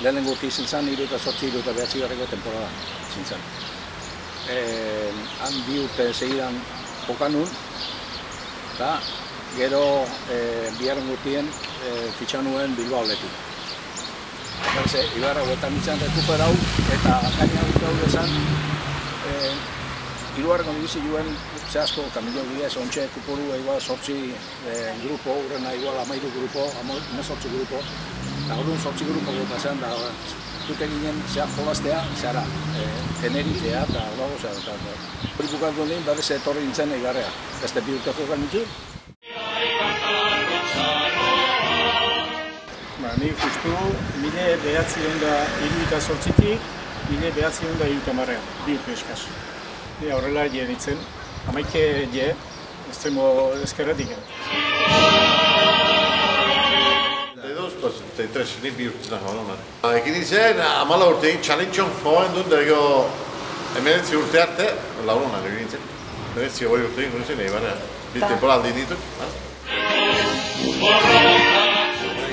lehenengo urte izin zen, 2008-2009 temporada izin zen. Han 2 urte segidan jokan nun, eta gero bigarren urtien fitxan nuen Bilbao Athletic. Ibarra guetan nintzen rekuperau, eta gaina urte hau desan, hirugarren dibizi joen zehazko kamilion gila, ontxe kupuru igual 8 grupo, urrena igual 13 grupo, 18 grupo, eta orduan 8 grupo gota zen, da dute ginen zehar jolaztea, zehara, Teneritea, eta horrago zehar. Hori bukatu nien, berriz etorri nintzen Ibarrea, beste 2 urte jokan nintzen. Nik justu 1978-tik 1970-ean, 2 urte eskaz. Horrela je ditzen, amaike je, estremo ezkerretik. 32, nik 2 urte nagoen. Ekin nintzen, 14 urtein, challenge-on joan duen, dago 19 urte arte, lauronan egin nintzen. 19 urtein, nintzen, Ibarra. Bi temporaldi ditu.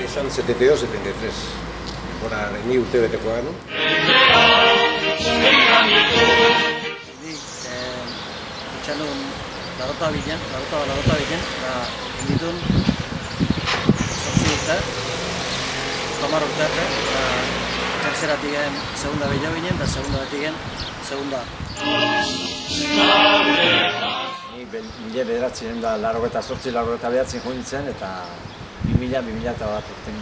Izan 72-73, ni urte betekoa, no? Fitxan nuen larota bilen, eta egitun 8 urte, 10 urte arte, eta terceratik egin segunda bila binen, eta segunda batik egin segunda. Ni 1988-1989 joan nintzen, eta 2000-2001 urten.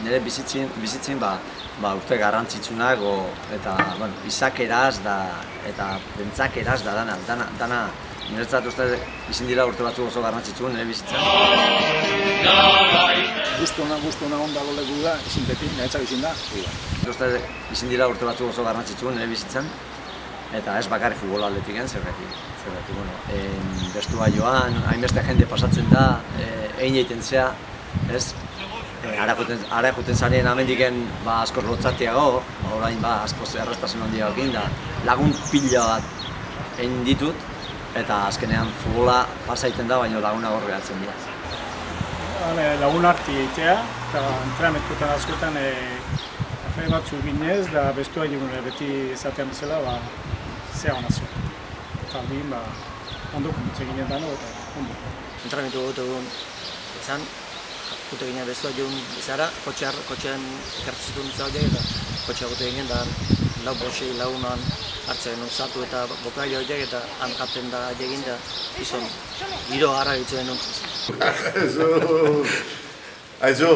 Nire bizitzen urte garrantzitsunak eta izakeraz eta bentzakeraz da dana. Niretzat uste izin dira urte batzuk oso garrantzitsu nire bizitzen. Guztuna ondalo leku da, izin beti, niretzak izin da, Uste izin dira urte batzuk oso garrantzitsu nire bizitzen. Eta ez bakarrik futbola aldetik zergatik. Bestua joan, hainbeste jende pasatzen da, egin egiten zea, ez? Ara juten zarien amendiken askoz lotzatiago, orain askoz erraztasun handiagoekin da lagun pila bat egin ditut, eta azkenean futbola pasa egiten da, baina laguna hor behatzen dira. Lagun arti egitea, eta entrenamentuetan askotan kafe batzu ginez, da bestua egun beti ezatean bezala, zea honazio. Eta aldin, ondo kuntze ginen dano, eta ondo. Entrenamentu gote egun ezan, gute ginen bestua joan izara, kotxean ekartzitun zaude, eta kotxea gote ginen da lau bosei lagunan hartzen genuen zatu eta bokailo horiek, eta hankaten da egin da izan giro harra ditzen genuen. Aizu,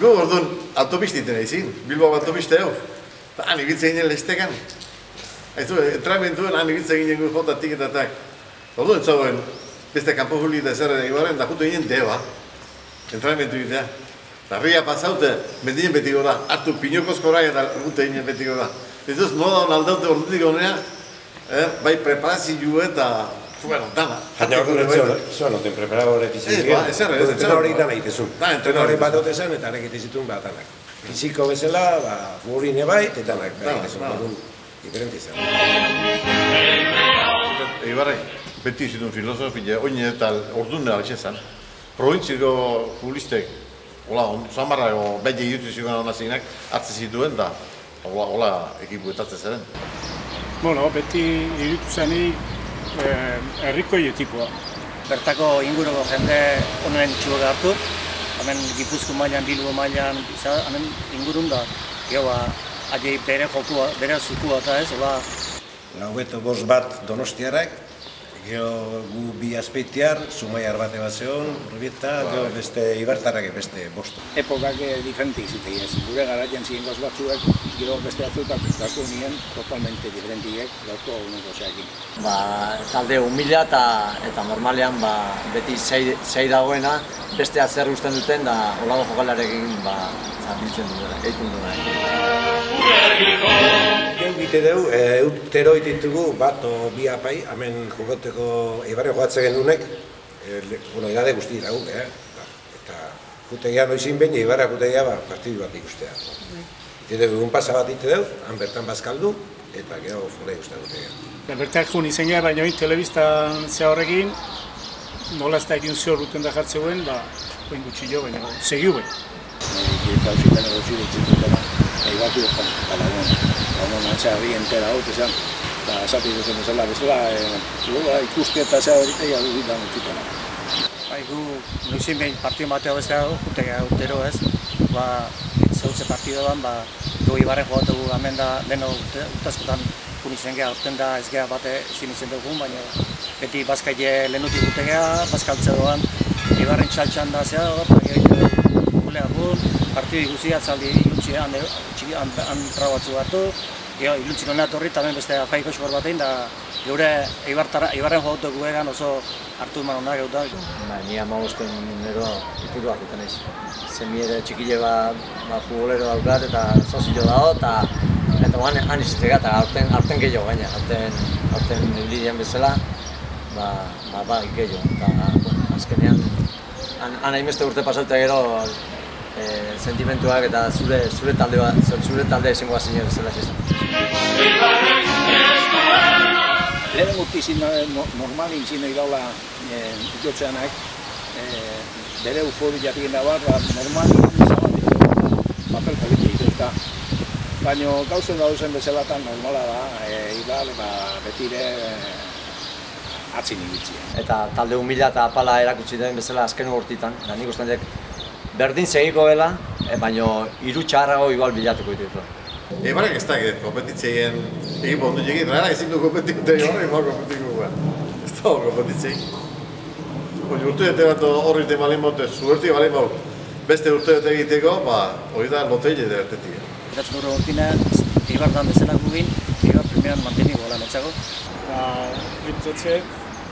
gu orduan autopistiten egin, Bilbao autopiste hau, eta han ibiltzen ginen lehestekan. Aizu, entrenamentuan han ibiltzen ginen gu jotatik eta tak. Orduan entzagoen, beste kanpo juli eta zerren egibaren, da jutu ginen deba, entrenamentu egitea. Eta ria pasaute, mendien beti gora, hartu pinokozkora eta gute ginen beti gora. Ez duz, nola hon aldaute ordutik honea, bai preparazio eta, bueno, dana. Baina orduan zuen noten preparado horret izin dira. Ez errez, Entrenador hori dana itezun. Entrenador hori bat otezan eta arek itezitun danak. Fiziko bezala, futboline bai, eta danak itezun. Diferente izan. Ibarra, beti izitun filosofia, oin eta orduan nire zen. Provintziko futbolistek, zamarra beti egitu zikoan hona zeinak, hartzen zituen da, hola ekipuetatzen zaren. Bueno, beti irutu zenik herrikoi tipua. Bertako inguruko jende honen txuak hartu, hemen Gipuzko mailan, Bilbo mailan, hemen ingurun da, haiei bere jokua, bere zukua eta ez, Laugeto bost bat donostiarrak, gero gu bi azpeitiar, Zumaiar bate bat zeon, Rubieta, gero beste Ibartarrak beste bostu. Epokak diferente izitek ez, gure garaian ziren goz batzuek, gero beste batzuetak gauko nien totalmente diferentiek gauko uneko zeakin. Talde humila eta normalean beti zei dagoena, beste zer usten duten da olago jokalarekin biltzen dutela, egiten dutela. Geu gite dugu, eutero ditugu bat o bi apai, hemen jokoteko Ibarre jokatzen genunek, edade guzti dugu, eta jutegia noizin behin, Ibarra jutegia partidu bat ikustea. Gite dugu, egun pasa bat ite dugu, han bertan bazkaldu, eta gero fora ikusten jutegia. Bertak jun izan gara, baina hori telebistan zea horrekin, nola ez da egin zio ruten da jartzeuen, oin gutxi jo, baina segiu behin. Eta hausitan edo zire Eibarko eta lagun antzea bi entera hau, esan, eta esati duzen bezala, ikusketa zea horitea du da mutzitena. Gu noizin behin partio bateo beste dago, jutega urtero ez, zeutze partidoan, gu Ibarren jogatugu hemen da, leheno urtazkotan punitzen geha, urten da ez geha bate zinitzen dugun, baina beti bazkaile lehenutik jutegea, bazkaltze doan, Ibarren txaltxan da zea, partidu ikusi atzaldi iluntzi antra batzu hartu, iluntzi nona torri, tamen beste afaiko eskor batein, da geure Ibarren jogatugu egan oso hartu eman honak eutak. Ni 15 nero ikutuak duten ez. Zemi ere txikile futbolero daukat eta sozio dago, eta han izitzega, eta aurten gehiago gaina, aurten lidean bezala, gehiago. Eta azkenean, han hainbeste urte pasauta gero, sentimentuak eta zure talde esengoa zinio bezala esaten. Lehen gutizin normalin zine iraula ikotzeanak, bere euforia egin da bat, normalin zabatik papel politik eta baina gauzen dauzen bezalatan normala da, Ibar betire atzin iritzia. Eta talde humila eta apala erakutsi den bezala azken urtitan, da nik ustean berdin segiko dela, baina hiru txarrago igual bilatuko ditu. Eibarrek ez da, kompetitzeien egin bondu egin, rara ezin du kompetitute Eibarrek igual kompetitiko. Ez da hor kompetitzei. Urte bat horri te balin bote, zuerti balin bau, beste urte egiteko, hori da loteile da ertetik. Eratzen dure hortina, Eibardan bezala gugin, Eibar primeran manteni gola netzago. Liptetxe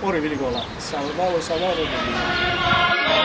horri biliko gola. Salbao, hori biliko.